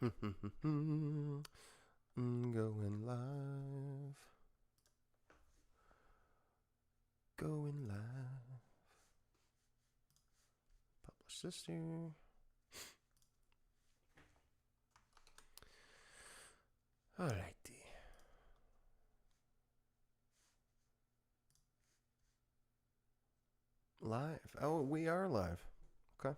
Going live. Going live. Publish this here. Alrighty. Live. Oh, we are live. Okay.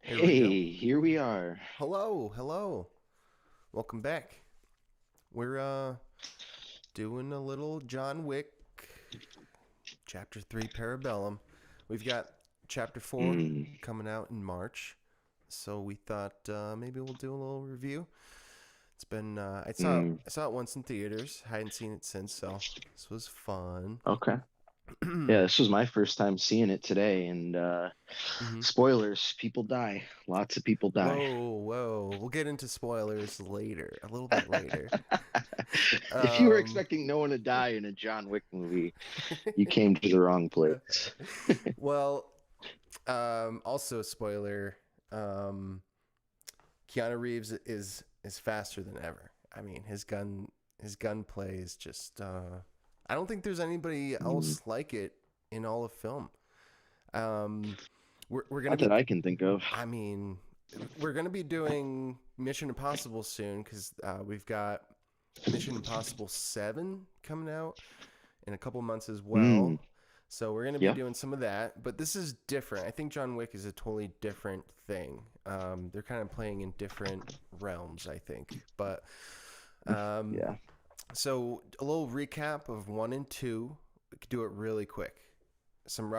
Here we go. Hey, here we are. Hello, hello. Welcome back. We're doing a little John Wick Chapter 3 Parabellum. We've got Chapter 4 Mm, coming out in March. So we thought maybe we'll do a little review. It's been mm, I saw it once in theaters. I hadn't seen it since, so this was fun. okay. Yeah, hmm this was my first time seeing it today, and spoilers, people die. Lots of people die. Whoa, whoa. We'll get into spoilers later, a little bit later. If you were Um, expecting no one to die in a John Wick movie, you came to the wrong place. well, also spoiler. Um, Keanu Reeves is faster than ever. I mean, his gunplay is just. I don't think there's anybody Mm, else like it in all of film. Um, we're gonna not be. that I can think of. I mean, we're gonna be doing Mission Impossible soon because we've got Mission Impossible 7 coming out in a couple months as Mm, well. So we're going to be yep. doing some of that, but this is different. I think John Wick is a totally different thing. They're kind of playing in different realms, I think. But um, Yeah, so a little recap of 1 and 2. We could do it really quick. Some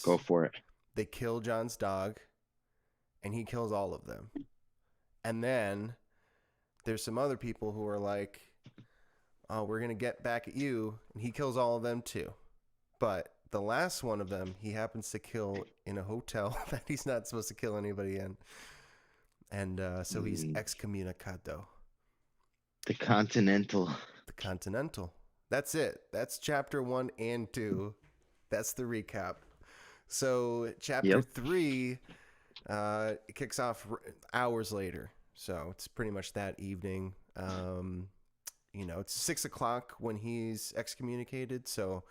go Russians, for it. they kill John's dog, and he kills all of them. And then there's some other people who are like, "Oh, we're gonna get back at you," and he kills all of them too. But the last one of them, he happens to kill in a hotel that he's not supposed to kill anybody in, and so he's Mm, excommunicado. the Continental. The Continental. That's it. That's chapter 1 and 2. That's the recap. So chapter Yep. 3, it kicks off hours later. So it's pretty much that evening. It's 6 o'clock when he's excommunicated. So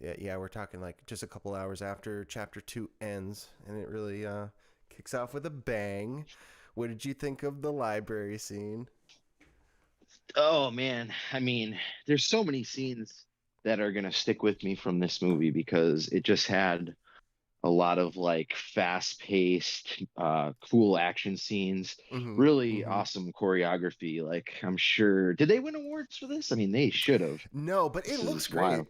yeah, we're talking like just a couple hours after chapter 2 ends, and it really kicks off with a bang. What did you think of the library scene? Oh man, I mean, there's so many scenes that are gonna stick with me from this movie because it just had a lot of like fast-paced, cool action scenes, Mm-hmm. really Mm-hmm. awesome choreography. Like I'm sure, did they win awards for this? I mean, they should have. No, but it This looks is great. wild.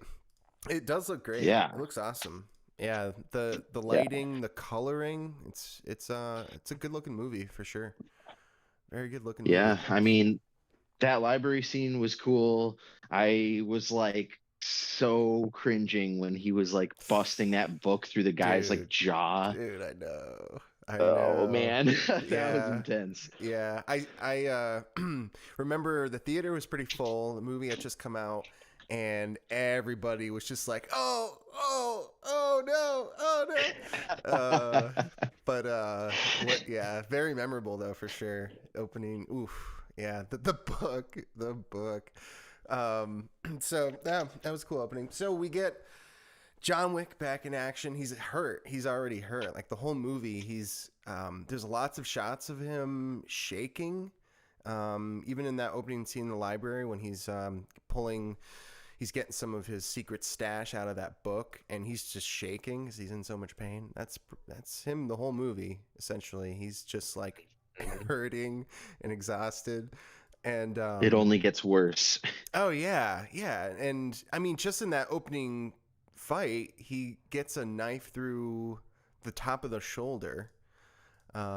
It does look great. Yeah, It looks awesome. Yeah, the yeah, lighting, the coloring, it's a good looking movie for sure. Very good looking movie. yeah. I mean, that library scene was cool. I was like so cringing when he was like busting that book through the guy's like Dude, jaw. dude, I know. I Oh know. man, that was Yeah. intense. Yeah. I remember the theater was pretty full. The movie had just come out and everybody was just like, "Oh, oh, oh no. Oh no." But what yeah, very memorable though for sure. Opening, oof. Yeah, the book. So yeah, that was a cool opening. So we get John Wick back in action. He's hurt. He's already hurt. Like the whole movie, he's there's lots of shots of him shaking. Even in that opening scene in the library when he's he's getting some of his secret stash out of that book, and he's just shaking because he's in so much pain. That's him the whole movie essentially. He's just like hurting and exhausted, and It only gets worse. oh yeah, yeah, and I mean, just in that opening fight, he gets a knife through the top of the shoulder,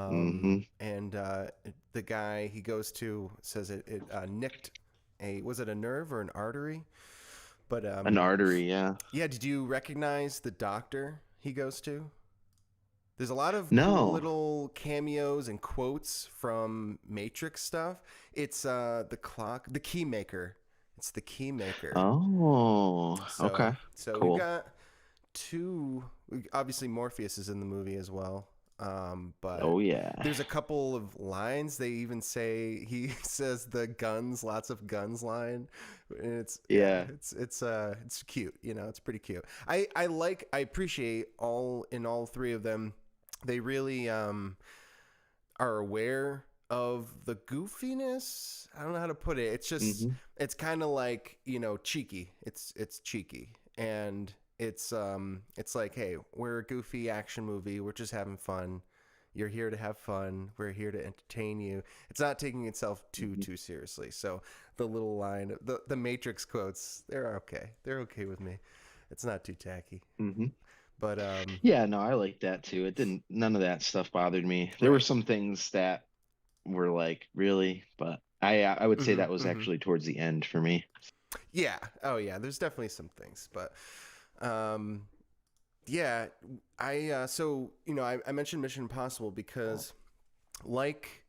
Hmm. and the guy he goes to says it nicked a was it a nerve or an artery? But An artery, yeah. yeah, did you recognize the doctor he goes to? There's a lot of cool No. little cameos and quotes from Matrix stuff. It's the clock, the key maker. It's the key maker. Oh, So okay. so we've Cool. got two. Obviously, Morpheus is in the movie as well. But Oh yeah. there's a couple of lines. They even say he says the guns, lots of guns line. And Yeah. it's cute. You know, it's pretty cute. I appreciate all three of them. They really are aware of the goofiness. I don't know how to put it. It's just Hmm. it's kind of like, you know, cheeky. It's cheeky, and it's like, hey, we're a goofy action movie. We're just having fun. You're here to have fun. We're here to entertain you. It's not taking itself too seriously. So the little line, the Matrix quotes, they're okay. They're okay with me. It's not too tacky. Hmm. But Yeah, no, I like that too. It didn't, none of that stuff bothered me. There were right. some things that were like, really, but I would say Mm-hmm, that was mm-hmm. actually towards the end for me. Yeah. Oh yeah. There's definitely some things, but um, yeah. So you know, I mentioned Mission Impossible because, like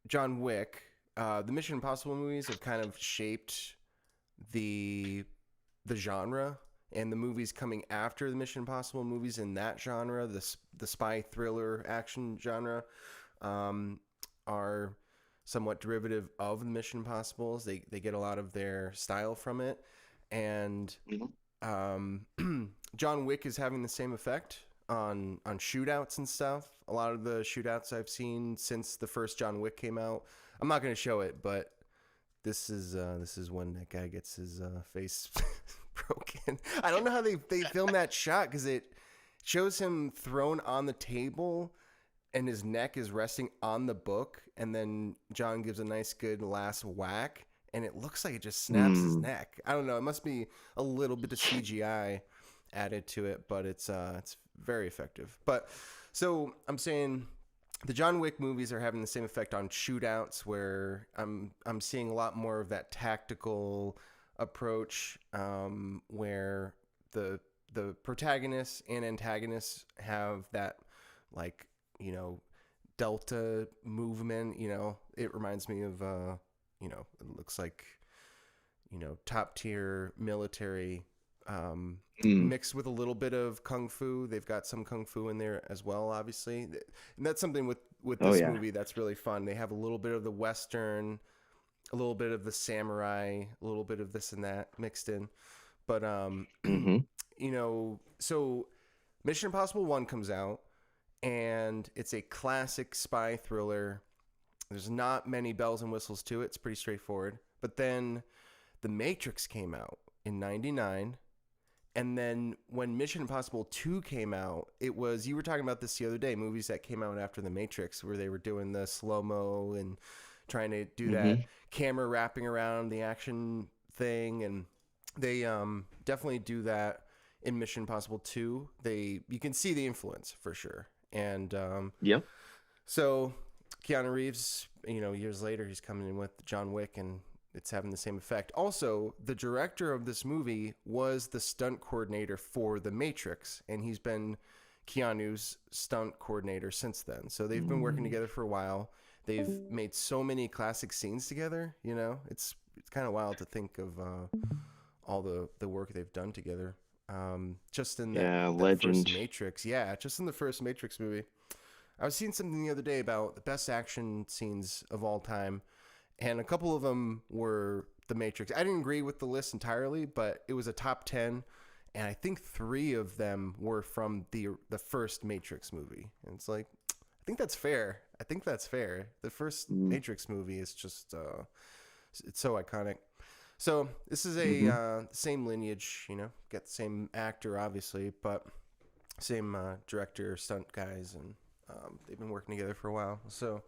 John Wick, the Mission Impossible movies have kind of shaped the genre, and the movies coming after the Mission Impossible movies in that genre, the spy thriller action genre, um, are somewhat derivative of the Mission Impossibles. They get a lot of their style from it, and Mhm. um, John Wick is having the same effect on shootouts and stuff. A lot of the shootouts I've seen since the first John Wick came out. I'm not going to show it, but this is when that guy gets his face broken. I don't know how they filmed that shot because it shows him thrown on the table and his neck is resting on the book, and then John gives a nice good last whack, and it looks like it just snaps his Mm. neck. I don't know. It must be a little bit of CGI added to it, but it's very effective. But so I'm saying the John Wick movies are having the same effect on shootouts, where I'm seeing a lot more of that tactical approach, where the protagonists and antagonists have that, like, you know, delta movement. You know, it reminds me of you know, it looks like, you know, top tier military, Mm. mixed with a little bit of kung fu. They've got some kung fu in there as well, obviously, and that's something with Oh this yeah. movie that's really fun. They have a little bit of the western, a little bit of the samurai, a little bit of this and that mixed in. But Hmm. you know, so Mission Impossible 1 comes out, and it's a classic spy thriller. There's not many bells and whistles to it. It's pretty straightforward. But then The Matrix came out in 99. And then when Mission Impossible 2 came out, it was, you were talking about this the other day, movies that came out after The Matrix, where they were doing the slow mo and trying to do Hmm. that camera wrapping around the action thing. And they definitely do that in Mission Impossible 2. You can see the influence for sure. And Yep. so Keanu Reeves, you know, years later, he's coming in with John Wick, and it's having the same effect. Also, the director of this movie was the stunt coordinator for The Matrix, and he's been Keanu's stunt coordinator since then. So they've been working Mm. together for a while. They've made so many classic scenes together. You know, it's kind of wild to think of all the work they've done together. Just in Yeah, that first legend. Matrix, yeah, just in the first Matrix movie. I was seeing something the other day about the best action scenes of all time, and a couple of them were The Matrix. I didn't agree with the list entirely, but it was a top 10, and I think 3 of them were from the first Matrix movie. And it's like, I think that's fair. I think that's fair. The first Mm. Matrix movie is just it's so iconic. So this is a Hmm. same lineage, you know, got the same actor obviously, but same director, stunt guys, and they've been working together for a while. So,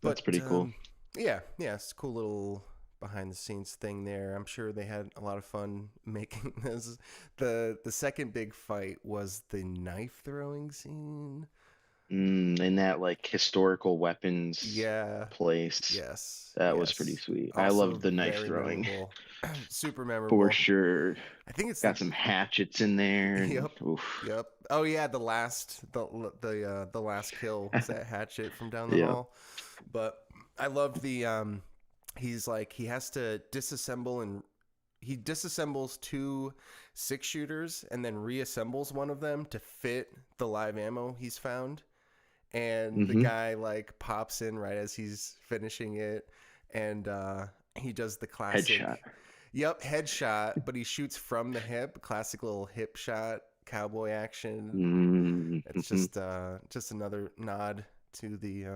That's but pretty cool. yeah, it's a cool little behind the scenes thing there. I'm sure they had a lot of fun making this. The second big fight was the knife throwing scene. In that like historical weapons Yeah, place. yes, That was pretty yes. sweet. I Also loved the knife very throwing memorable, super for memorable. sure. I think it's the Got some hatchets in there, and yep, oof. yep. Oh yeah, the last kill was that hatchet from down the Yeah. hall. But I loved the he's like he has to disassemble and he disassembles 2 6-shooters and then reassembles one of them to fit the live ammo he's found. And the Mm-hmm. guy like pops in right as he's finishing it, and he does the classic, Headshot. yep, headshot, but he shoots from the hip, classic little hip shot, cowboy action. It's Mm-hmm. just another nod to the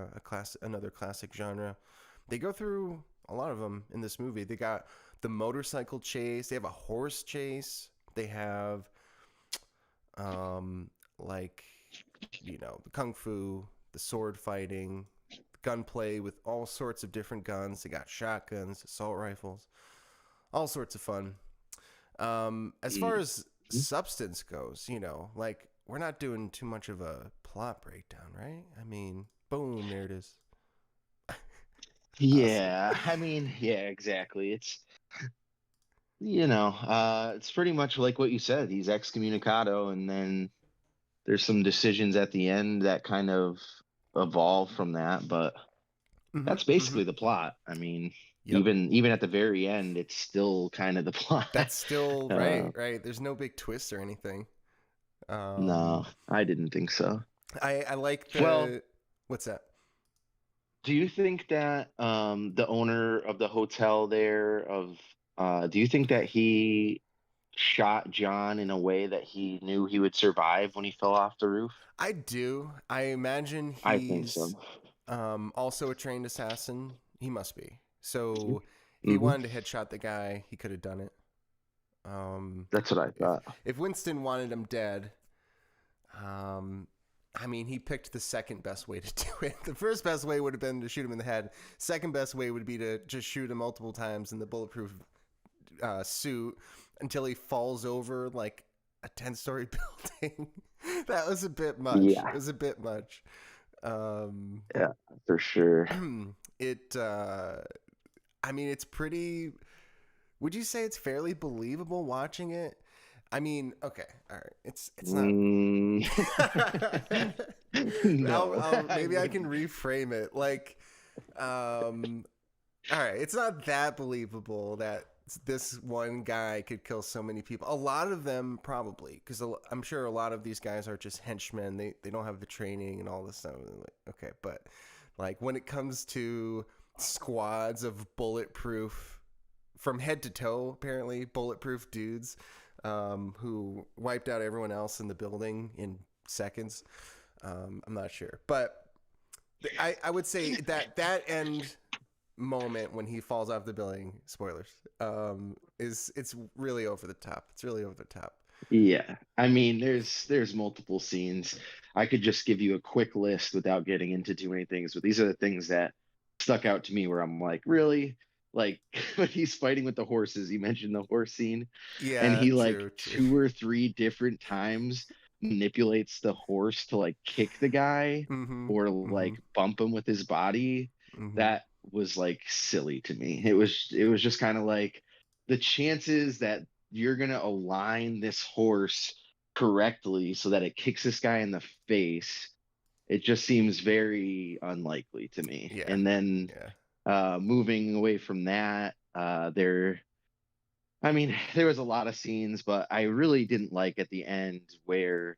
another classic genre. They go through a lot of them in this movie. They got the motorcycle chase. They have a horse chase. They have like the kung fu, the sword fighting, gunplay with all sorts of different guns. They got shotguns, assault rifles, all sorts of fun. As far as substance goes, like we're not doing too much of a plot breakdown, right? I mean, boom, there it is. Awesome. Yeah, I mean, yeah, exactly. It's pretty much like what you said. He's excommunicado, and then there's some decisions at the end that kind of evolve from that, but Mm-hmm. that's Mm-hmm. basically the plot. I mean, Yep. even at the very end, it's still kind of the plot. That's still right. uh, Right. There's no big twist or anything. no, Um, I didn't think so. I like Well, the what's that? do you think that the owner of the hotel there do you think that he shot John in a way that he knew he would survive when he fell off the roof? I do. I imagine I think so. he's also a trained assassin. He must be. So if he Hmm. wanted to headshot the guy, he could have done it. Um, That's what I if thought. if Winston wanted him dead, I mean, he picked the second best way to do it. The first best way would have been to shoot him in the head. Second best way would be to just shoot him multiple times in the bulletproof suit until he falls over like a 10-story building. That was a bit much. It Yeah, was a bit much. Um, yeah, for sure. it. I mean, it's pretty. Would you say it's fairly believable watching it? I mean, okay, all right. It's not. Mm. No, I Maybe I can wouldn't. reframe it. Like, all right, it's not that believable that this one guy could kill so many people. A lot of them probably, because I'm sure a lot of these guys are just henchmen. They don't have the training and all this stuff. Okay, but like when it comes to squads of bulletproof from head to toe, apparently bulletproof dudes who wiped out everyone else in the building in seconds. I'm not sure, but I would say that end moment when he falls off the building, spoilers, is it's really over the top. It's really over the top. Yeah, I mean, there's multiple scenes. I could just give you a quick list without getting into too many things, but these are the things that stuck out to me where I'm like, really? Like when he's fighting with the horses, you mentioned the horse scene, and Yeah, he like true, true. 2 or 3 different times manipulates the horse to like kick the guy Mm-hmm. or Mm-hmm. like bump him with his body. Mm-hmm. That was like silly to me. It was just kind of like the chances that you're gonna align this horse correctly so that it kicks this guy in the face, it just seems very unlikely to me. Yeah, And then yeah. moving away from that, I mean, there was a lot of scenes, but I really didn't like at the end where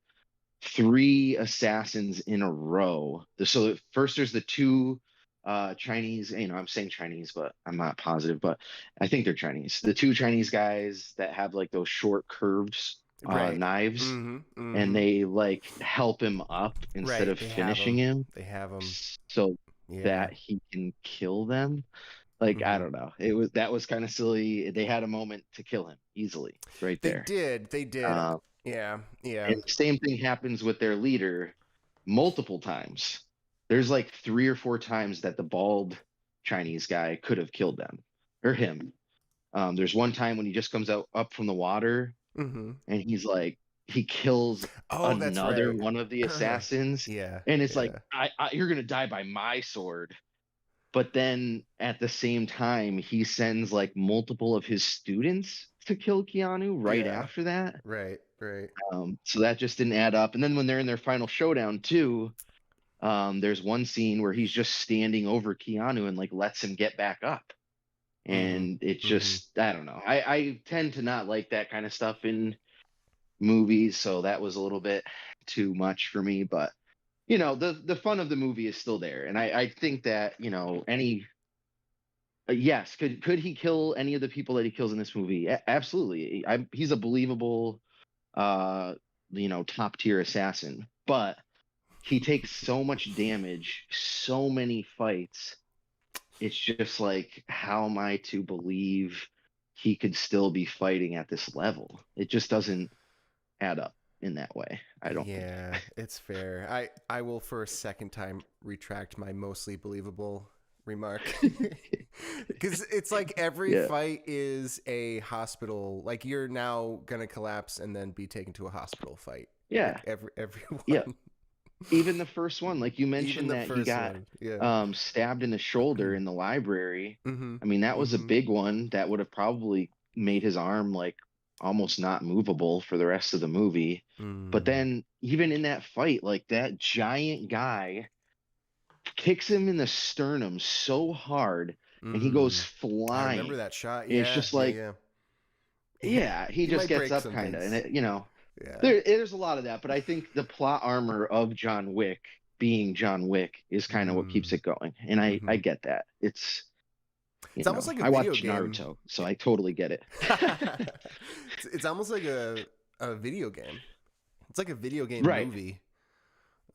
3 assassins in a row. So first there's the two Chinese, I'm saying Chinese, but I'm not positive, but I think they're Chinese. The 2 Chinese guys that have like those short curved Right. knives, Mm-hmm. and Mm-hmm. they like help him up instead Right. of They have finishing him. him They have him. so Yeah. that he can kill them. Like, I Mm-hmm. don't know. That was kind of silly. They had a moment to kill him easily right They there. did. They did. Uh, Yeah. Yeah. and same thing happens with their leader multiple times. There's like 3 or 4 times that the bald Chinese guy could have killed them or him. There's one time when he just comes out up from the water Mm-hmm. and he's like he kills Oh, that's another right. one of the assassins, Yeah. and it's like Yeah. you're gonna die by my sword. But then at the same time, he sends like multiple of his students to kill Keanu right Yeah. after that. Right. Right. So that just didn't add up. And then when they're in their final showdown too, there's one scene where he's just standing over Keanu and like lets him get back up. Mm-hmm. And it Mm-hmm. just, I don't know. I tend to not like that kind of stuff in movies, so that was a little bit too much for me. But the fun of the movie is still there, and I think that any yes, could he kill any of the people that he kills in this movie? Absolutely. He's a believable, uh, top tier assassin, but he takes so much damage, so many fights. It's just like, how am I to believe he could still be fighting at this level? It just doesn't add up in that way, I don't think. Yeah, it's fair. I will for a second time retract my mostly believable remark. Because it's like every Yeah. fight is a hospital. Like you're now gonna collapse and then be taken to a hospital fight. Yeah. Like everyone. Yeah. Even the first one, like you Even mentioned the that he first got one. Yeah. stabbed in the shoulder in the library. Mm-hmm. I mean, that was a Mm-hmm. big one that would have probably made his arm like almost not movable for the rest of the movie. But Mm. then even in that fight, like that giant guy kicks him in the sternum so hard and he goes Mm. I remember flying. that shot. And it's Yeah, just yeah, like, yeah. yeah, he He just might gets break up some kind of. And things. Yeah. there's a lot of that, but I think the plot armor of John Wick being John Wick is kind of what keeps Mm. it going. And I Mm-hmm. get that. It's, It's almost like a I video watch game. Naruto, so I totally get it. It's almost like a video game. It's like a video game Right. movie.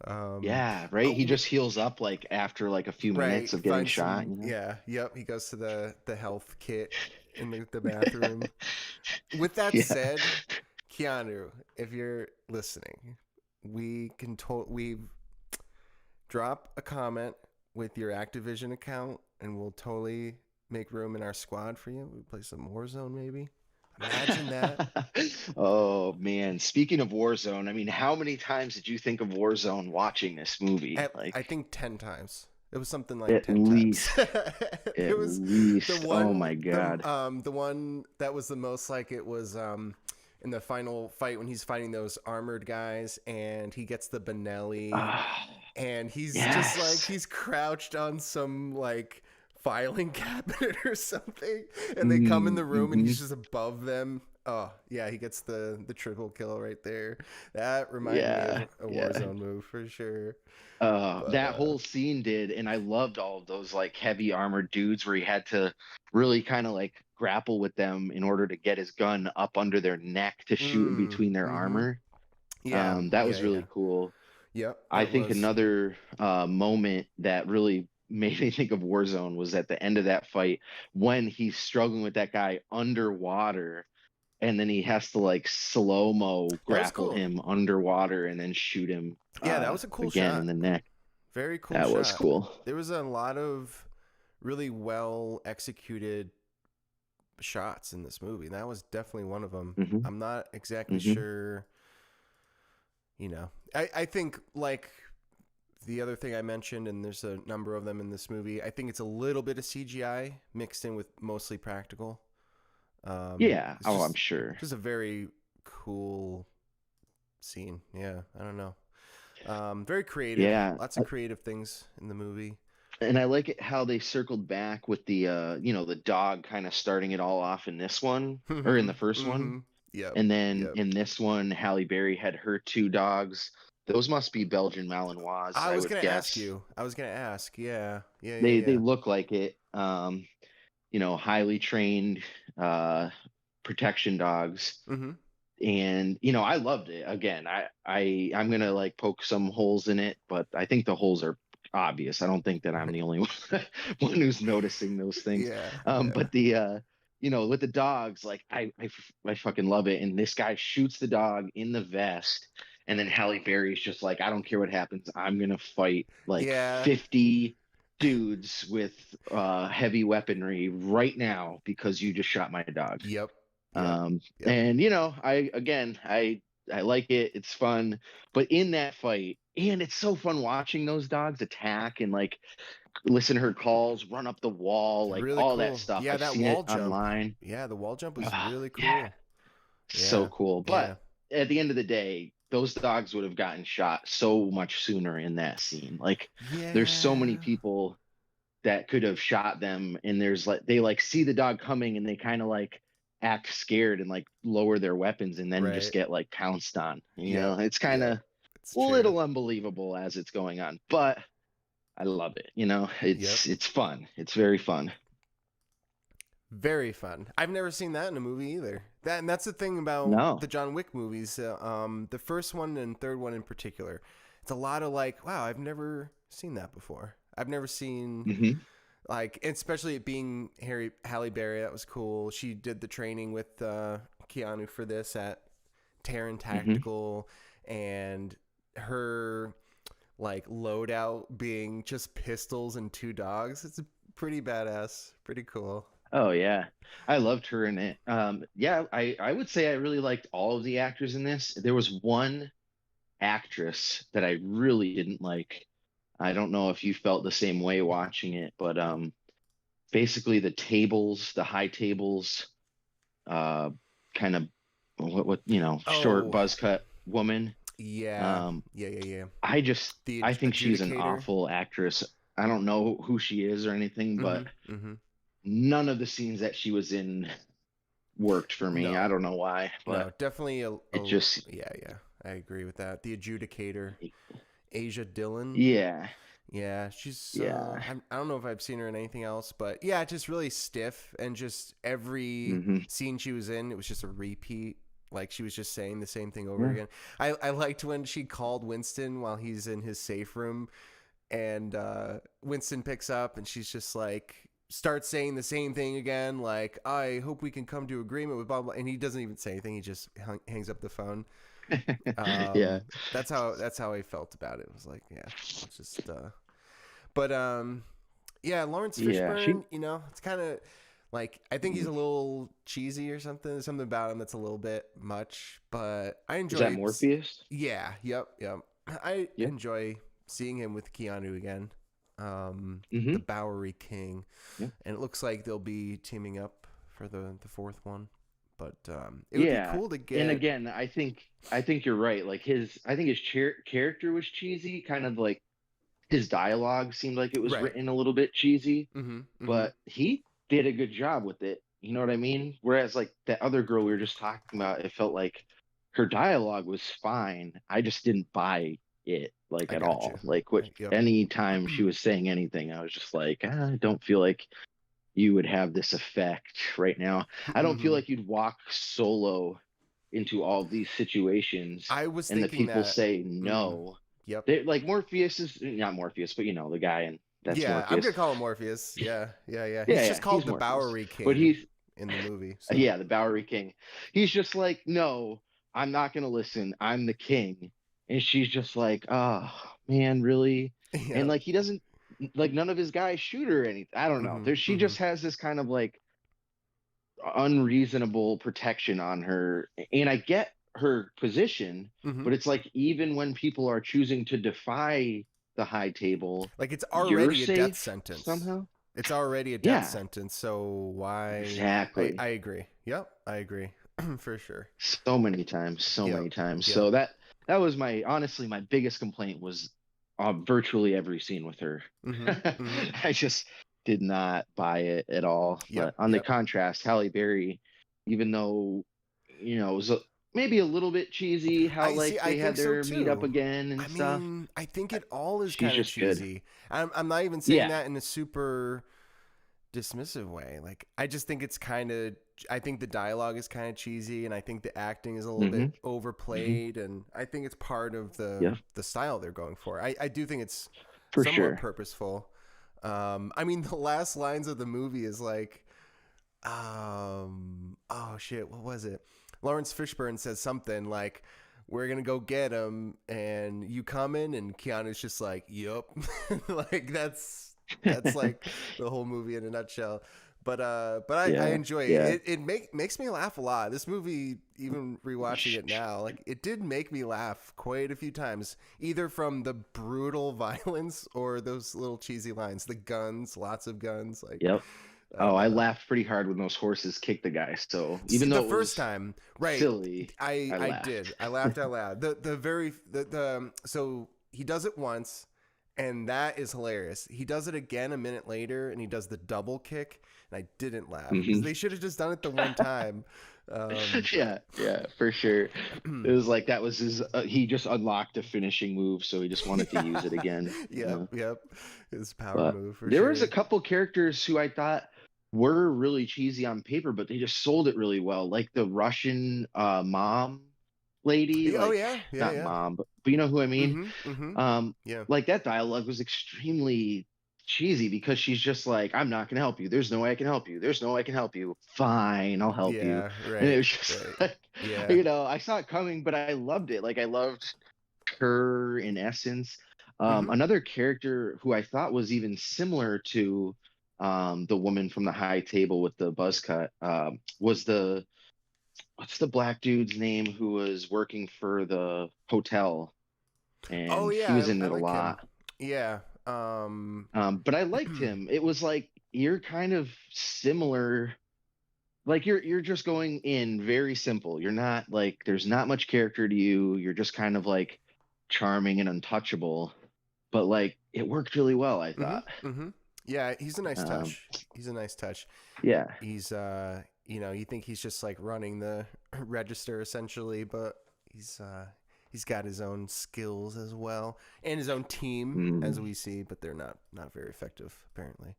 Um, Yeah, right. but He just heals up like after like a few right, minutes of getting find shot, some. Yeah, yep. He goes to the health kit in the bathroom. With that Yeah. said, Keanu, if you're listening, we drop a comment with your Activision account, and we'll totally make room in our squad for you. We play some Warzone, maybe. Imagine that. Oh man, speaking of Warzone, I mean, how many times did you think of Warzone watching this movie? Like I think 10 times. It was something like at 10 times. least, It at was least. Oh my God. the one that was the most like it was in the final fight when he's fighting those armored guys and he gets the Benelli Ah, and he's just like yes. he's crouched on some like filing cabinet or something and they come in the room and Mm-hmm. he's just above them. Oh yeah, he gets the triple kill right there. That reminded me of Yeah, a yeah. Warzone move for sure. But That whole scene did, and I loved all of those like heavy armored dudes where he had to really kind of like grapple with them in order to get his gun up under their neck to shoot in between their mm-hmm. armor. Yeah, That yeah, was yeah. really cool. Yep, I it think was. another moment that really made me think of Warzone was at the end of that fight when he's struggling with that guy underwater, and then he has to like slow mo That was grapple cool. him underwater and then shoot him Yeah, that was a cool again in shot. the neck. Very cool That was shot. cool. There was a lot of really well executed shots in this movie. That was definitely one of them. Hmm. I'm not exactly Hmm. sure. I think like the other thing I mentioned, and there's a number of them in this movie. I think it's a little bit of CGI mixed in with mostly practical. Yeah. It's Oh, I'm sure. just a very cool scene. Yeah, I don't know. Very creative. Yeah. Lots of creative things in the movie. And I like it how they circled back with the the dog kind of starting it all off in this one or in the first one. Mm-hmm. Yep. And then Yep. in this one, Halle Berry had her two dogs. Those must be Belgian Malinois, I I was would gonna ask guess. you. I was gonna ask. Yeah. Yeah. Yeah. They Yeah. look like it. Highly trained protection dogs. Mm-hmm. And I loved it. Again, I'm gonna like poke some holes in it, but I think the holes are obvious. I don't think that I'm the only one who's noticing those things. Yeah. But the with the dogs, like I fucking love it. And this guy shoots the dog in the vest, and then Halle Berry's just like, I don't care what happens, I'm gonna fight like Yeah. 50 dudes with heavy weaponry right now because you just shot my dog. Yep. Yep. Yep. And I like it. It's fun, but in that fight, and it's so fun watching those dogs attack and like listen to her calls, run up the wall, like Really all that cool. stuff. Yeah, I've that seen it wall jump. online. Yeah, the wall jump was really cool. Yeah, so Yeah. cool. Yeah. But at the end of the day, those dogs would have gotten shot so much sooner in that scene. Like, there's so many Yeah. people that could have shot them, and there's like they like see the dog coming and they kind of like act scared and like lower their weapons and then just Right. get like pounced on. Yep. It's kind Yep. of It's a true. little unbelievable as it's going on, but I love it. Yep. It's fun. It's very fun. Very fun. I've never seen that in a movie either. And that's the thing about No. the John Wick movies. The first one and third one in particular. It's a lot of like, wow, I've never seen that before. I've never seen Hmm. like, especially it being Halle Berry. That was cool. She did the training with Keanu for this at Terran Hmm. Tactical, and her like loadout being just pistols and two dogs. It's pretty badass. Pretty cool. Oh yeah, I loved her in it. Yeah, I would say I really liked all of the actors in this. There was one actress that I really didn't like. I don't know if you felt the same way watching it, but basically the high tables, uh, kind of short Oh, buzz cut woman. yeah. Um, Yeah, yeah, yeah. The I think she's an adjudicator. awful actress. I don't know who she is or anything, but Mhm. Mhm. none of the scenes that she was in worked for me. I No. don't know why, No, but definitely it just yeah, yeah. I agree with that. The adjudicator, Asia Dillon. yeah, Yeah, she's yeah. I don't know if I've seen her in anything else, but yeah, just really stiff, and just every Hmm. scene she was in, it was just a repeat. Like she was just saying the same thing over Yeah. again. I liked when she called Winston while he's in his safe room, and Winston picks up and she's just like starts saying the same thing again, like I hope we can come to agreement with blah blah, and he doesn't even say anything. He just hangs up the phone. Yeah. That's how I felt about it. It was like, yeah, it's just but yeah, Lawrence Yeah. She Fishburne, it's kind of like, I think he's a little cheesy or something. There's something about him that's a little bit much, but I is that enjoy. Morpheus? Yeah, yep, yep. I Yeah. enjoy seeing him with Keanu again. Hmm. The Bowery King, Yeah. and it looks like they'll be teaming up for the fourth one. But it would be Yeah. cool to And get. again, I think you're right. Like I think his character was cheesy, kind of like his dialogue seemed like it was Right. written a little bit cheesy, Mm-hmm. Mm-hmm. but he did a good job with it. You know what I mean? Whereas like that other girl we were just talking about, it felt like her dialogue was fine. I just didn't buy it like I at got all. you. Like what Yep. any time she was saying anything, I was just like, I don't feel like you would have this effect right now. I don't feel Mm-hmm. like you'd walk solo into all these situations I was and the thinking people that. say Mm-hmm. no. Yep. They like Morpheus is not Morpheus, but the guy, and that's Yeah, I'm Morpheus. gonna call him Morpheus. Yeah, yeah, yeah. He's Yeah, just yeah, he's called the Morpheus. Bowery But King he's in the movie. So yeah, the Bowery King. He's just like, no, I'm not gonna listen. I'm the king. And she's just like, oh man, really? And yeah. like he doesn't like none of his guys shoot her or anything. I don't know. Mm-hmm. She Mm-hmm. just has this kind of like unreasonable protection on her. And I get her position, Mm-hmm. but it's like even when people are choosing to defy the high table, Like, it's you're already a death safe sentence. somehow. It's already a death Yeah, sentence. So why? I exactly. agree. Yep, I agree for sure. So many times, so Yep. many times. Yep. So that was my honestly my biggest complaint was virtually every scene with her. Mm-hmm. Mm-hmm. I just did not buy it at all. Yep. But on the Yep. contrast, Halle Berry, even though it was maybe a little bit cheesy how I see. like I they think had so their meet up too. again and I stuff, mean, I think it all is she's kind of just good. cheesy. I'm not even saying Yeah. that in a super dismissive way. Like, I just think it's kind of. I think the dialogue is kind of cheesy, and I think the acting is a little Hmm. bit Hmm. overplayed, and I think it's part of the Yeah, the style they're going for. I do think it's for somewhat sure. purposeful. I mean, the last lines of the movie is like, oh shit, what was it? Lawrence Fishburne says something like, "We're gonna go get him, and you coming?" And Keanu's just like, "Yup." Like, that's like the whole movie in a nutshell. But I Yeah, enjoy yeah. it. It makes me laugh a lot. This movie, even rewatching it now, like, it did make me laugh quite a few times, either from the brutal violence or those little cheesy lines, the guns, lots of guns. Like, Yep. I Oh, don't I know. laughed pretty hard when those horses kicked the guy. So See, even the though it first was time, right? silly, I I I laughed. did. I laughed out loud. The so he does it once, And that is hilarious. He does it again a minute later, and he does the double kick, and I didn't laugh because they should have just done it the one time. Yeah, for sure. It was like that was his. He just unlocked a finishing move, so he just wanted to use it again. Yep. His power But move for there sure. was a couple characters who I thought were really cheesy on paper, but they just sold it really well. Like the Russian mom lady, Oh like not yeah. mom, but you know who I mean. Yeah. Like that dialogue was extremely cheesy because she's just like, I'm not gonna help you. There's no way I can help you. There's no way I can help you. Fine, I'll help you. Yeah, And it right. was just Right. like, Yeah. you know, I saw it coming, but I loved it. Like I loved her in essence. Another character who I thought was even similar to the woman from the high table with the buzz cut was the what's the black dude's name who was working for the hotel, Oh and he was yeah, in I it a like him. lot. Yeah. But I liked him. It was like you're kind of similar. Like you're just going in very simple. You're not like there's not much character to you. You're just kind of like charming and untouchable. But like it worked really well, I thought. Yeah, he's a nice Um, touch. He's a nice touch. yeah. He's you think he's just like running the register essentially, but he's got his own skills as well and his own team as Mm, we see, but they're not very effective apparently.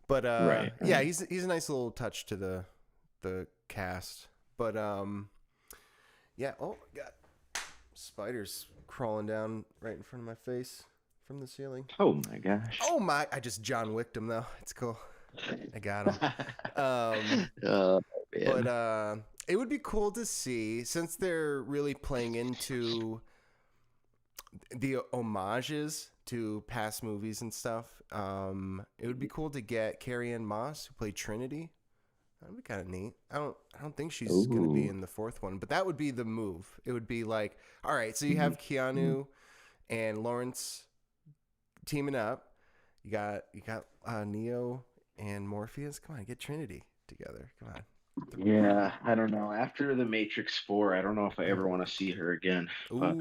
But right. yeah, he's a nice little touch to the cast. But yeah, oh my god. Spiders crawling down right in front of my face from the ceiling. Oh my gosh. Oh my! I just John Wicked him though. It's cool. I got him. Oh But man. it would be cool to see since they're really playing into the homages to past movies and stuff. It would be cool to get Carrie-Anne Moss, who played Trinity. That'd be kind of neat. I don't think she's gonna be Ooh. in the fourth one, but that would be the move. It would be like, all right, so you have Keanu and Lawrence teaming up. You got Neo and Morpheus. Come on, get Trinity together. Come on. Yeah, I don't know. After the Matrix 4, I don't know if I ever want to see her again, but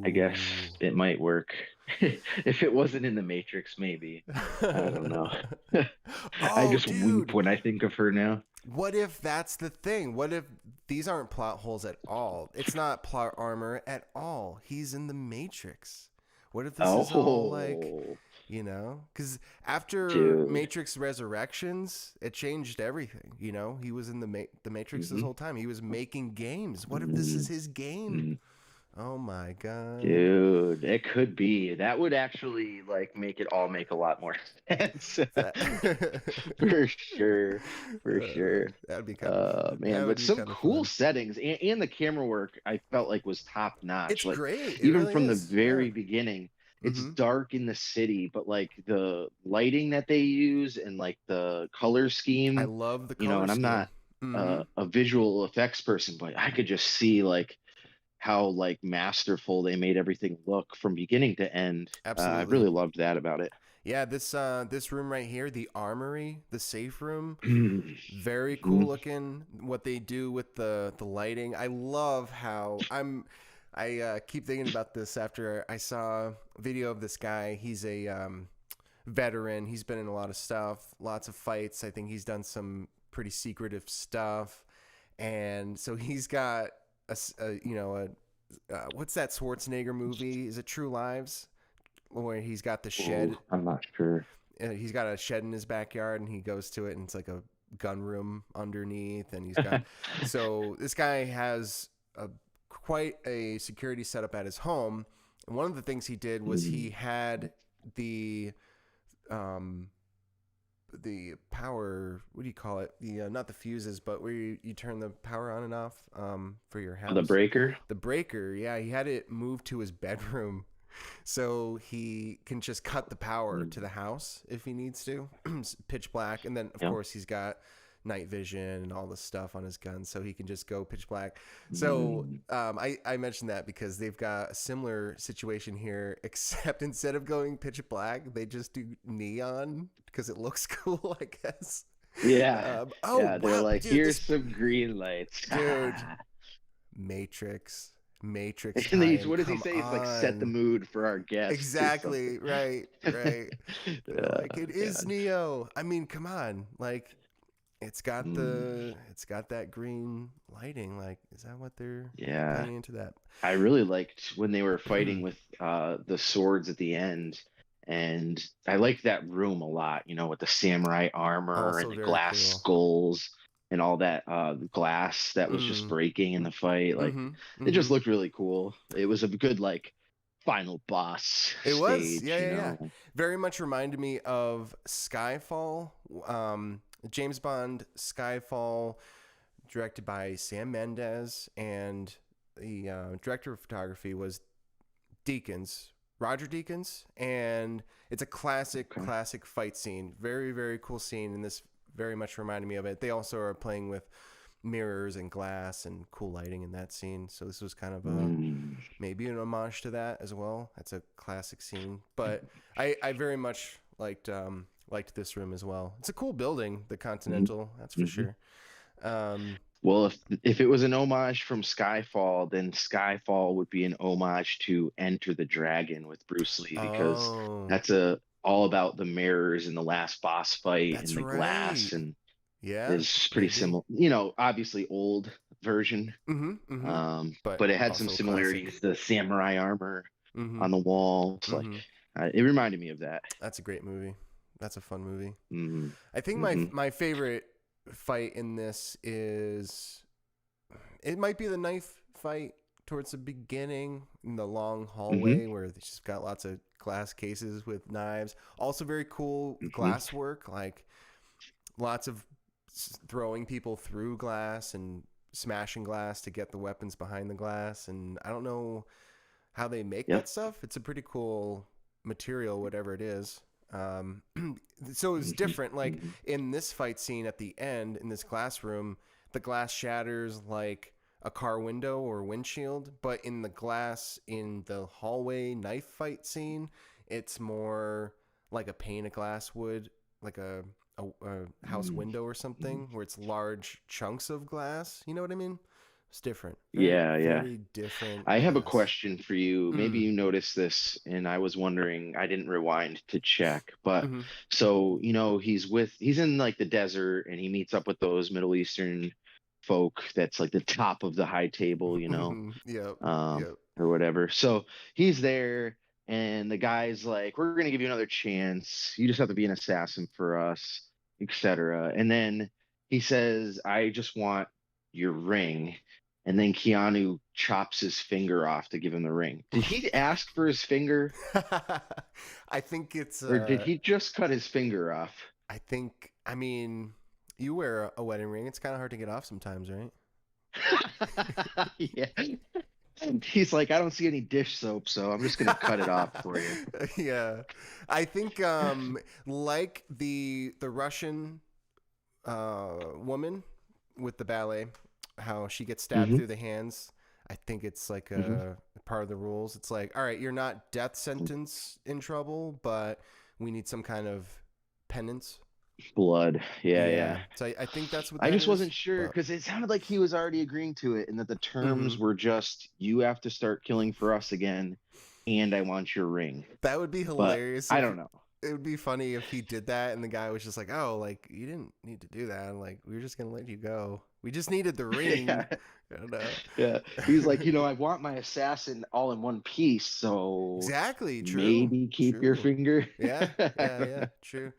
I guess Ooh. it might work. If it wasn't in the Matrix, maybe. I don't know. I Oh, just weep dude. when I think of her now. What if that's the thing? What if these aren't plot holes at all? It's not plot armor at all. He's in the Matrix. What if this is all like, Oh, because after dude. Matrix Resurrections, it changed everything. He was in the Matrix this Hmm. whole time. He was making games. What if this is his game? Oh my god. Dude, it could be. That would actually like make it all make a lot more sense. That For sure. For sure. that'd be kind of Man, that would but be some kind of cool fun. settings and the camera work I felt like was top It's notch. Like great. It even really from the is. Yeah. very beginning, it's Mm-hmm. dark in the city, but like the lighting that they use and like the color I scheme, love the color and I'm scheme. not Mm-hmm. a visual effects person, but I could just see like how like masterful they made everything look from beginning to end. I Absolutely. really loved that about it. Yeah, this room right here, the armory, the safe room, very cool Mhm. looking. What they do with the lighting, I love how I keep thinking about this after I saw a video of this guy. He's a veteran. He's been in a lot of stuff, lots of fights. I think he's done some pretty secretive stuff, and so he's got what's that Schwarzenegger movie? Is it True Lives? Where he's got the Ooh, shed. I'm not sure. He's got a shed in his backyard, and he goes to it, and it's like a gun room underneath, and he's got. So this guy has quite a security setup at his home, and one of the things he did was he had the um the power, what do you call it, the not the fuses, but where you turn the power on and off for your The house, breaker. the breaker. Yeah, he had it moved to his bedroom so he can just cut the power to the house if he needs to. Pitch black, and then of Yeah. course he's got night vision and all this stuff on his gun, so he can just go pitch black. So I mentioned that because they've got a similar situation here, except instead of going pitch black, they just do neon because it looks cool, I guess. Yeah. Oh Yeah, they're wow, like, dude, here's this some green lights. dude, Matrix. Matrix And tie-in. what does he Come say? It's like set the on. mood for our guest or something. Exactly. Right. Right. They're like, it is God. Neo. I mean, come on. Like, Mm, it's got that green lighting. Like, is that what they're yeah. playing into that? I really liked when they were fighting with the swords at the end. And I liked that room a lot, with the samurai armor and Also the very glass cool. skulls and all that glass that was just Mm. breaking in the fight. Like Mm-hmm. it just Mm-hmm. looked really cool. It was a good like final boss It was. stage, Yeah, yeah, yeah. Very much reminded me of Skyfall. James Bond Skyfall, directed by Sam Mendes, and the director of photography was Roger Deakins, and it's a Okay. classic fight scene. Very, very cool scene, and this very much reminded me of it. They also are playing with mirrors and glass and cool lighting in that scene, so this was kind of a Mm. maybe an homage to that as well. That's a classic scene, but I very much liked this room as well. It's a cool building, the Continental, that's for Mm-hmm. sure. Um, Well, if it was an homage from Skyfall, then Skyfall would be an homage to Enter the Dragon with Bruce Lee because oh, that's a all about the mirrors in the last boss fight that's and the right. glass and Yeah, is pretty maybe. similar. Obviously old version, Mm-hmm. Mm-hmm. But but it had some also classic. similarities. The samurai armor Mm-hmm. on the walls, like Mm-hmm. it reminded me of that. That's a great movie. That's a fun movie. Mm-hmm. I think Mm-hmm. my favorite fight in this is it might be the knife fight towards the beginning in the long Mm-hmm. hallway where she's got lots of glass cases with knives. Also very cool Mm-hmm. glass work, like lots of throwing people through glass and smashing glass to get the weapons behind the glass. And I don't know how they make that Yep. stuff. It's a pretty cool material, whatever it is. Um, so it's Mm-hmm. different. Like Mm-hmm. in this fight scene at the end in this glass room, the glass shatters like a car window or windshield, but in the glass in the hallway knife fight scene, it's more like a pane of glass would, like a house window or Mm-hmm. something, where it's large chunks of glass. You know what I mean? It's different. Very, Yeah, yeah. very different I have a glass. question for you. Maybe Mm. you noticed this, and I was wondering, I didn't rewind to check, but Mm-hmm. so, he's in like the desert and he meets up with those Middle Eastern folk that's like the top of the high table, Yep. Yep. or whatever. So he's there, and the guy's like, "We're gonna give you another chance. You just have to be an assassin for us, etc." And then he says, "I just want your ring." And then Keanu chops his finger off to give him the ring. Did he ask for his finger, I think it's or did he just cut his finger off? I mean, you wear a wedding ring. It's kind of hard to get off sometimes, right? Yeah. He's like, I don't see any dish soap, so I'm just gonna cut it off for you. Yeah. I think like the Russian woman with the ballet, how she gets stabbed Hmm. through the hands. I think it's like Hmm. a part of the rules. It's like, all right, you're not death sentence in trouble, but we need some kind of penance. Blood. Yeah, Yeah. yeah. So I think that's what I that just is. wasn't sure But because it sounded like he was already agreeing to it and that the hmm terms were just you have to start killing for us again and I want your ring. that would be But hilarious I if don't know. it would be funny if he did that and the guy was just like, "Oh, like you didn't need to do that. Like we were just gonna let you go. We just needed the ring." Yeah. I don't know. Yeah. He's like, I want my assassin all in one piece, so Exactly. True. maybe keep your True. finger. Yeah. Yeah. Yeah. True.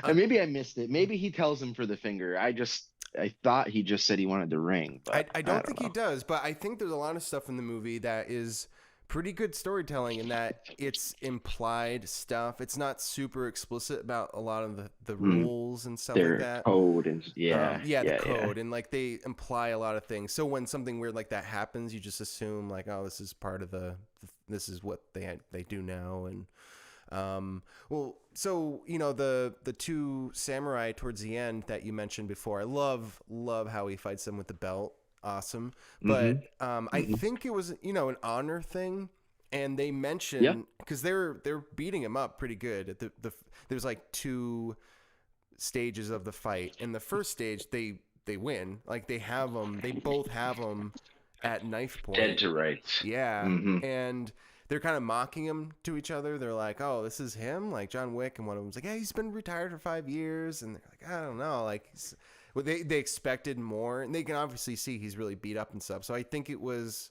And maybe I missed it. Maybe he tells him for the finger. I thought he just said he wanted the ring, but I I don't don't think he know. does, but I think there's a lot of stuff in the movie that is pretty good storytelling in that it's implied stuff. It's not super explicit about a lot of the Hmm. rules and stuff like Their that. code and yeah, Yeah, the yeah, yeah. code and like they imply a lot of things. So when something weird like that happens, you just assume like, oh, this is part of this is what they do now. And well, so the two samurai towards the end that you mentioned before, I love how he fights them with the belt. Awesome, Mm-hmm. but I Mm-hmm. think it was an honor thing, and they Yep. mention because they're beating him up pretty good at there's like two stages of the fight. In the first stage, they win. Like they both have him at knife point. Dead to rights. Yeah. Mm-hmm. And they're kind of mocking him to each other. They're like, "Oh, this is him." Like John Wick, and one of them's like, "Yeah, he's been retired for 5 years." And they're like, "I don't know." Like, well, they expected more, and they can obviously see he's really beat up and stuff. So I think it was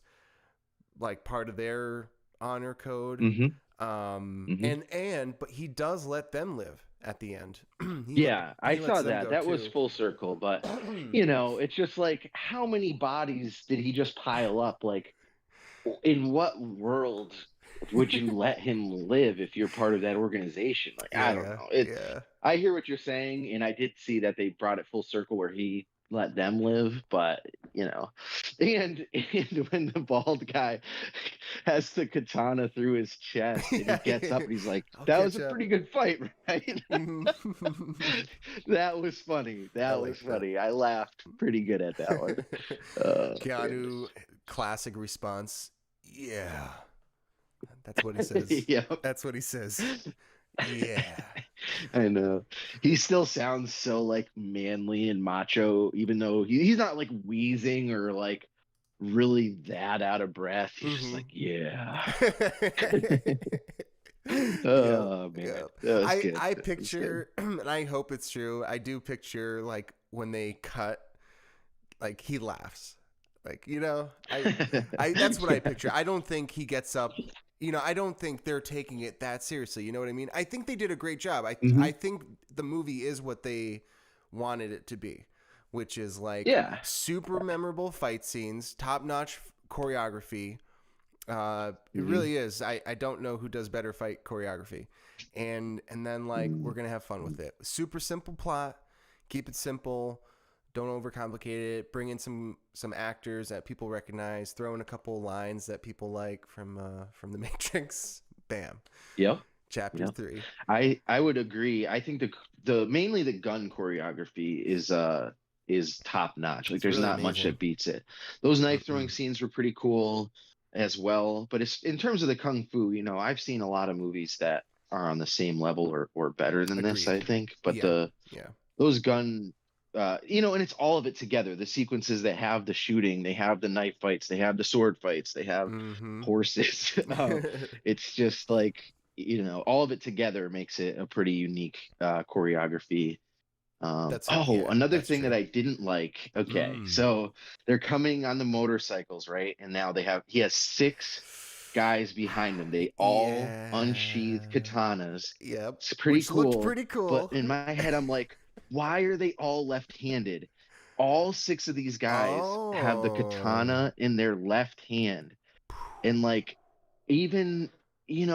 like part of their honor code. Mm-hmm. Mm-hmm. But he does let them live at the end. Yeah, I he lets saw them that. go That was too. full circle, but you know, it's just like how many bodies did he just pile up? Like, in what world would you let him live if you're part of that organization? Like, I don't Yeah, know. It's yeah. I hear what you're saying, and I did see that they brought it full circle where he let them live, but you know, and when the bald guy has the katana through his chest and he gets up and he's like, I'll "That was catch a up. pretty good fight, right?" Mhm. That was funny. I That was like that. funny. I laughed pretty good at that one. Oh Keanu, goodness. classic response. Yeah, that's what he says. Yep. That's what he says. Yeah. I know. He still sounds so like manly and macho, even though he's not like wheezing or like really that out of breath. He's just Mm-hmm. like, yeah. Yep. Oh man. Yep. That was good. I That was good. picture, and I hope it's true. I do picture like when they cut, like he laughs, like I that's what I picture. I don't think he gets up. I don't think they're taking it that seriously. You know what I mean? I think they did a great job. I Hmm. think the movie is what they wanted it to be, which is like Yeah. super memorable fight scenes, top notch choreography. It Hmm. really is. I don't know who does better fight choreography, and then like we're gonna have fun with it. Super simple plot. Keep it simple. Don't overcomplicate it. Bring in some actors that people recognize. Throw in a couple lines that people like from the Matrix. Bam. Yep. Chapter Yep. 3. I would agree. I think the mainly the gun choreography is top notch. Like It's there's really not much amazing. that beats it. Those knife throwing scenes were pretty cool as well. But it's in terms of the kung fu, I've seen a lot of movies that are on the same level or better than this, I Agreed. think. But Yeah. Yeah. those gun and it's all of it together. The sequences that have the shooting, they have the knife fights, they have the sword fights, they have Mm-hmm. horses. It's just like all of it together makes it a pretty unique choreography. Yeah, Another that's thing that true. I didn't like. Okay, Mm. so they're coming on the motorcycles, right? And now he has six guys behind him. They all Yeah. unsheathed katanas. Yep. It's pretty Which looked cool. pretty But cool. in my head, I'm like, why are they all left-handed? All six of these guys have the Oh. katana in their left hand. And like, even,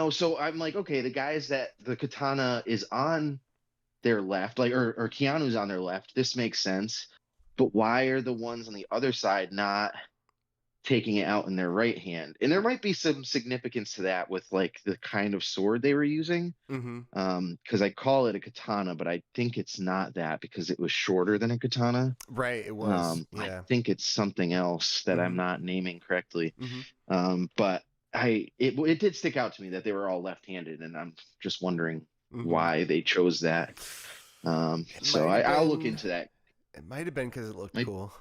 so I'm like, okay, the guys that the katana is on their left, like, or Keanu's on their left, this makes sense. But why are the ones on the other side not taking it out in their right hand? And there might be some significance to that with like the kind of sword they were using. Mm-hmm. Because I call it a katana, but I think it's not that because it was shorter than a katana. Right, it was. I Yeah. think it's something else that I'm Mm-hmm. not naming correctly. Mm-hmm. But it did stick out to me that they were all left-handed, and I'm just wondering Mm-hmm. why they chose that. It So might have I'll look been into that. it might have been because it looked Might cool.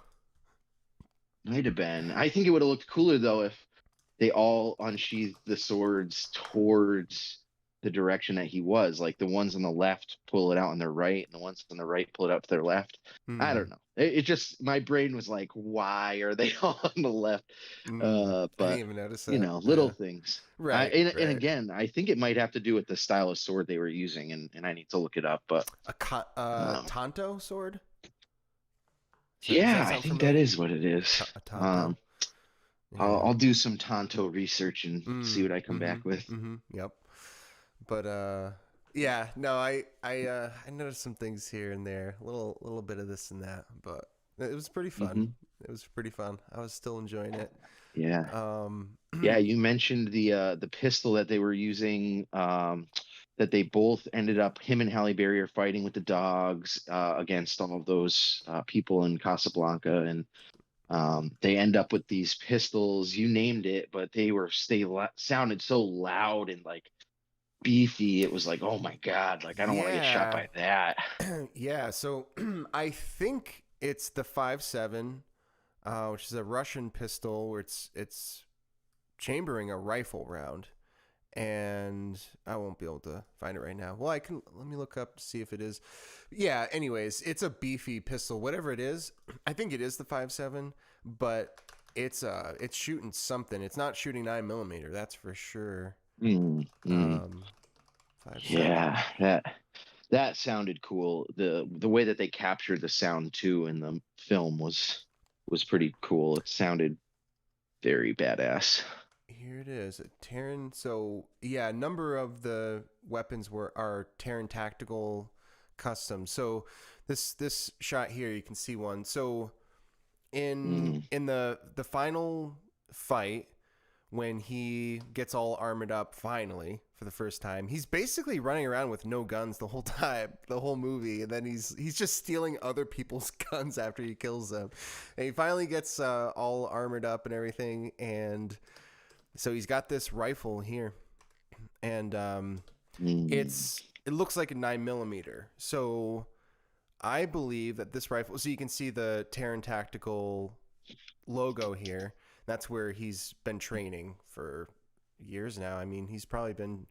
might have been. I think it would have looked cooler though if they all unsheathed the swords towards the direction that he was. Like the ones on the left pull it out on their right, and the ones on the right pull it out to their left. I Hmm. don't know. It just my brain was like, why are they all on the left? I didn't But even notice that. little Yeah. things. Right, And right. again, I think it might have to do with the style of sword they were using, and I need to look it up. But um, Tonto sword? Does yeah, that I sound think that familiar? is what it is. A Tonto? Um, Yeah. I'll do some Tonto research and see Mm. what I come Mm-hmm. back with. Mm-hmm. Yep. But yeah, no, I noticed some things here and there, a little bit of this and that, but it was pretty fun. Hmm. It was pretty fun. I was still enjoying it. Yeah, Um, yeah. You mentioned the pistol that they were using. That they both ended up. Him and Halle Berry are fighting with the dogs against all of those people in Casablanca, and they end up with these pistols. You named it, but sounded so loud and like beefy. It was like, oh my god, like I don't want to get shot yeah, by that. yeah. So I think it's the 5.7. which is a Russian pistol where it's chambering a rifle round. And I won't be able to find it right now. Well, I can. Let me look up to see if it is. Yeah. Anyways, it's a beefy pistol. Whatever it is, I think it is the 5.7, but it's shooting something. It's not shooting 9 mm. That's for sure. Mm, mm. 5.7. Yeah, that sounded cool. The way that they captured the sound too in the film was pretty cool. It sounded very badass. Here it is. Terran. So yeah, a number of the weapons are Terran tactical custom. So this shot here, you can see one. So Mm, in the final fight, when he gets all armored up finally for the first time, he's basically running around with no guns the whole time, the whole movie, and then he's just stealing other people's guns after he kills them. And he finally gets all armored up and everything, and so he's got this rifle here, and mm, it looks like a 9 mm. So I believe that this rifle. So you can see the Terran Tactical logo here. That's where he's been training for years now. I mean, he's probably been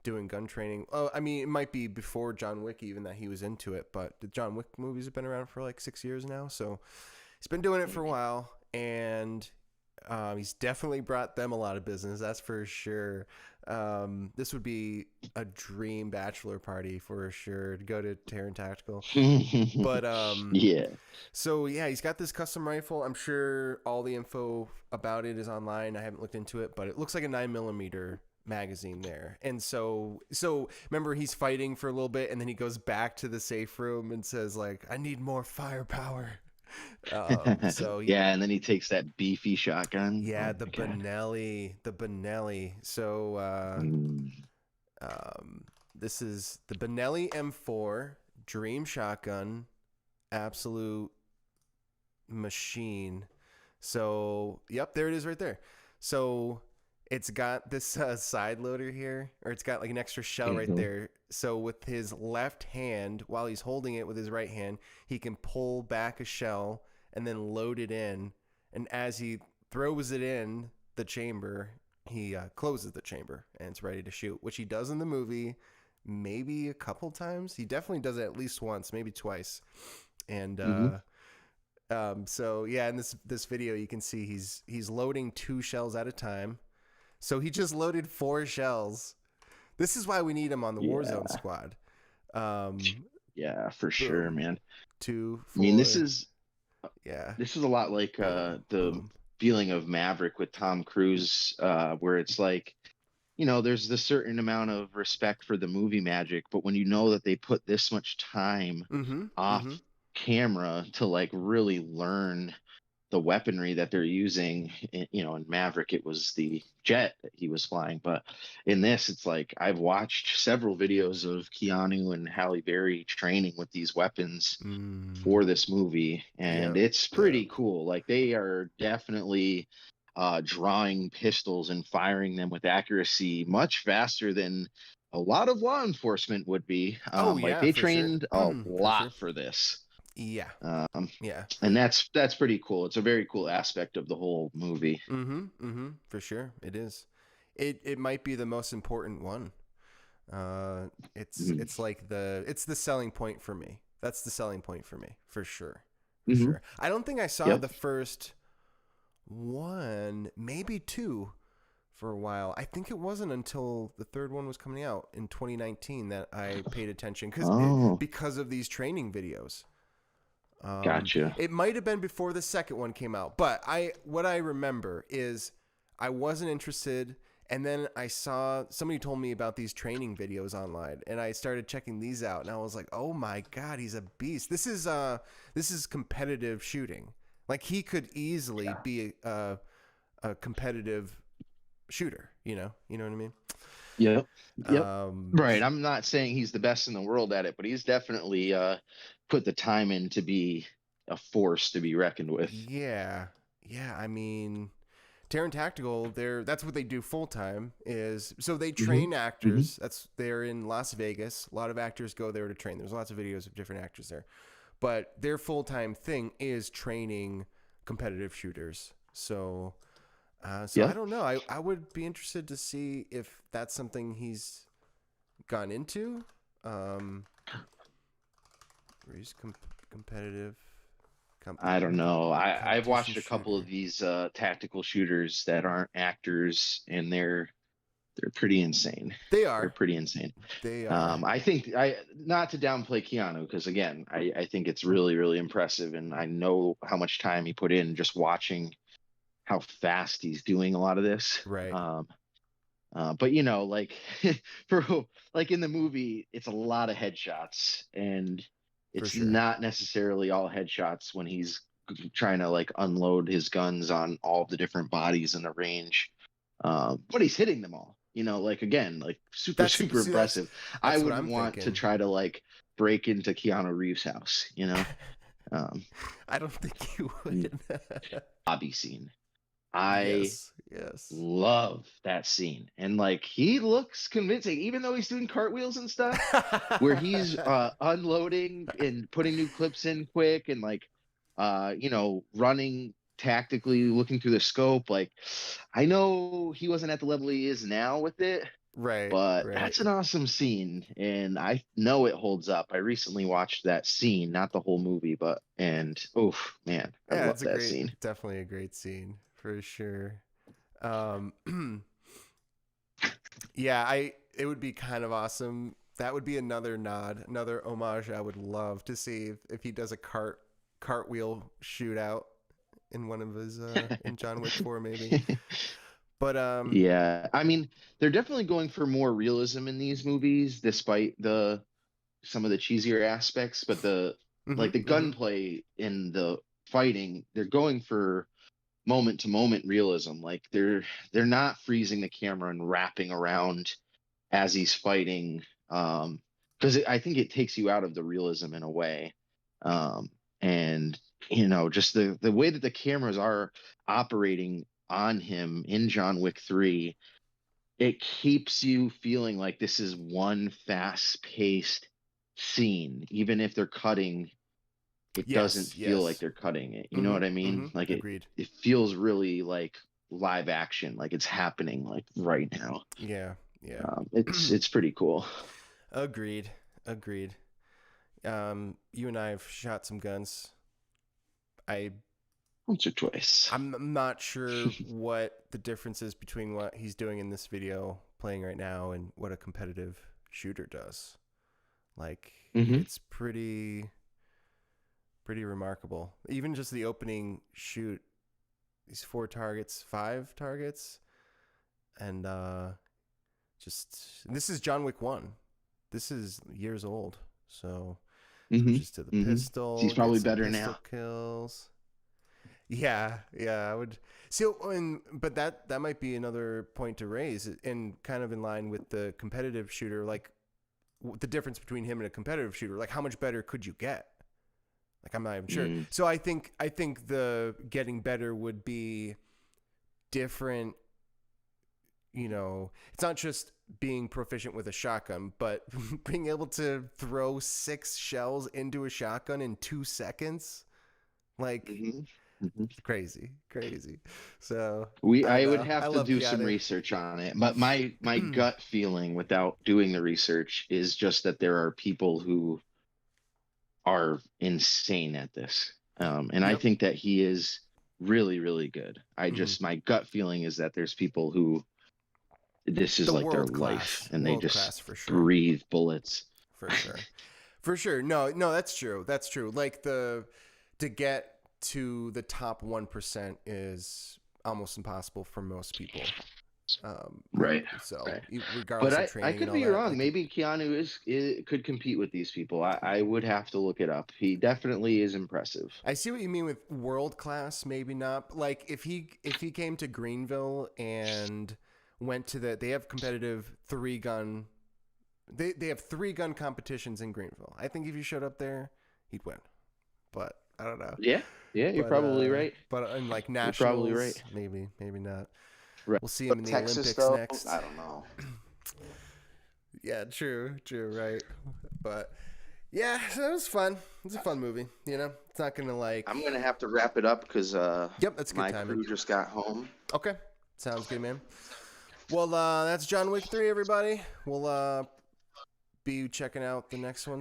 doing gun training. Oh, I mean, it might be before John Wick even that he was into it. But the John Wick movies have been around for like 6 years now, so he's been doing it for a while, and he's definitely brought them a lot of business. That's for sure. This would be a dream bachelor party for sure to go to Terran Tactical. But yeah. so yeah, he's got this custom rifle. I'm sure all the info about it is online. I haven't looked into it, but it looks like a 9 mm magazine there. And so remember, he's fighting for a little bit, and then he goes back to the safe room and says like, "I need more firepower." So Yeah, and then he takes that beefy shotgun. yeah, Oh the my God. Benelli. So Mm, this is the Benelli M4 Dream Shotgun, absolute machine. So, yep, there it is right there. So, it's got this side loader here, or it's got like an extra shell right mhm, there. So, with his left hand, while he's holding it with his right hand, he can pull back a shell and then load it in. And as he throws it in the chamber, he closes the chamber and it's ready to shoot, which he does in the movie maybe a couple times. He definitely does it at least once, maybe twice. And mhm. so yeah, in this video, you can see he's loading 2 shells at a time. So he just loaded 4 shells. This is why we need him on the Warzone Yeah, squad. Um, yeah, for sure, boom, man. two, I mean, four, yeah, this is a lot like boom, the boom. feeling of Maverick with Tom Cruise, where it's like, there's this certain amount of respect for the movie magic, but when you know that they put this much time Mm-hmm. off Mm-hmm. camera to like really learn the weaponry that they're using, in Maverick it was the jet that he was flying, but in this it's like I've watched several videos of Keanu and Halle Berry training with these weapons Mm. for this movie, and Yep. it's Yep. pretty cool. Like they are definitely drawing pistols and firing them with accuracy much faster than a lot of law enforcement would be. Oh Like yeah, they for sure. trained a For lot sure. for this. Yeah. Um, Yeah. and that's pretty cool. It's a very cool aspect of the whole movie. Mm-hmm. Mm-hmm. For sure. It is. It might be the most important one. Uh, Mm-hmm. it's the selling point for me. That's the selling point for me, for sure. For Mm-hmm. sure. I don't think I saw Yep. the first one, maybe two for a while. I think it wasn't until the third one was coming out in 2019 that I paid attention Oh, because of these training videos. gotcha. It might have been before the second one came out, but what I remember is I wasn't interested, and then I saw somebody told me about these training videos online, and I started checking these out, and I was like, "Oh my god, he's a beast! This is competitive shooting. Like he could easily Yeah. be a competitive shooter. You know what I mean? Yep. Yep. Um, Right. I'm not saying he's the best in the world at it, but he's definitely put the time in to be a force to be reckoned with. yeah, yeah. I mean, Terran Tactical, that's what they do full time. Is so they Hmm. train Hmm. actors. They're in Las Vegas. A lot of actors go there to train. There's lots of videos of different actors there, but their full time thing is training competitive shooters. So Yeah. I don't know. I would be interested to see if that's something he's gone into. Where he's competitive. I don't know. I've Competition watched a couple shooter. of these tactical shooters that aren't actors, and they're pretty insane. They They're are. pretty insane. They are. I think I not to downplay Keanu because again, I think it's really really impressive, and I know how much time he put in just watching how fast he's doing a lot of this. Right. But you know, like for like in the movie, it's a lot of headshots, and For it's sure. not necessarily all headshots when he's trying to like unload his guns on all the different bodies in the range. But he's hitting them all. You know, like again, like super That's super see. impressive. I That's what wouldn't I'm want to thinking. try to like break into Keanu Reeves' house. You know, I don't think you would. lobby scene. I Yes. Yes. love that scene. And like he looks convincing, even though he's doing cartwheels and stuff, where he's unloading and putting new clips in quick and like you know, running tactically, looking through the scope. Like I know he wasn't at the level he is now with it, Right. but Right. that's an awesome scene. And I know it holds up. I recently watched that scene, not the whole movie, but and oh man, I Yeah, love it's a that scene. great, definitely a great scene for sure. Um, yeah, it would be kind of awesome. That would be another nod, another homage I would love to see if he does a cartwheel shootout in one of his in John Wick 4 maybe. But Yeah, I mean, they're definitely going for more realism in these movies, despite the some of the cheesier aspects. But the like mhm, the mhm. gunplay in the fighting, they're going for moment to moment realism. Like they're not freezing the camera and wrapping around as he's fighting, because I think it takes you out of the realism in a way. And you know, just the way that the cameras are operating on him in John Wick 3, it keeps you feeling like this is one fast-paced scene. Even if they're cutting, it doesn't Yes, feel like yes. they're cutting it. You know what Mhm, I mean? mhm. Like Agreed. it feels really like live action, like it's happening like right now. Yeah, yeah. It's pretty cool. Agreed. Agreed. You and I have shot some guns. I Once or twice. I'm not sure what the difference is between what he's doing in this video playing right now and what a competitive shooter does. Like Hmm. it's pretty remarkable. Even just the opening shoot, these 4 targets, 5 targets, and just this is John Wick 1. This is years old. So Hmm. switches to the Hmm. He's pistol, gets probably some better pistol now. kills. Yeah, yeah, I would see. But that might be another point to raise, and kind of in line with the competitive shooter, like the difference between him and a competitive shooter. Like, how much better could you get? Like, I'm not even sure. Mm. So I think the getting better would be different. You know, it's not just being proficient with a shotgun, but being able to throw 6 shells into a shotgun in 2 seconds. Like, Hmm. Hmm. crazy, crazy. So We I don't I would know. I have to love do some Keanu. research on it, but my gut feeling without doing the research is just that there are people who are insane at this. And I Yep. think that he is really, really good. I Hmm. just, my gut feeling is that there's people who this is The like their life and they world just class for sure, breathe bullets. for sure, for sure. No, no, that's true. That's true. Like the to get to the top 1% is almost impossible for most people. Um, Right. so Right. But regardless of I training and could all be that, wrong. like Maybe Keanu could compete with these people. I would have to look it up. He definitely is impressive. I see what you mean with world class. Maybe not. Like if he came to Greenville and went to they have competitive 3 gun. They have 3 gun competitions in Greenville. I think if you showed up there, he'd win. But I don't know. Yeah. Yeah, you're But probably right. in like You're probably right. nationals, maybe not. Right. We'll see him But in the Texas Olympics though, next. I don't know. Yeah, true, right. But Yeah, so it was fun. It's a fun movie. You know, it's not gonna like. I'm gonna have to wrap it up because Yep, that's good my timing. crew just got home. Okay, sounds good, man. Well, that's John Wick 3, everybody. We'll be checking out the next one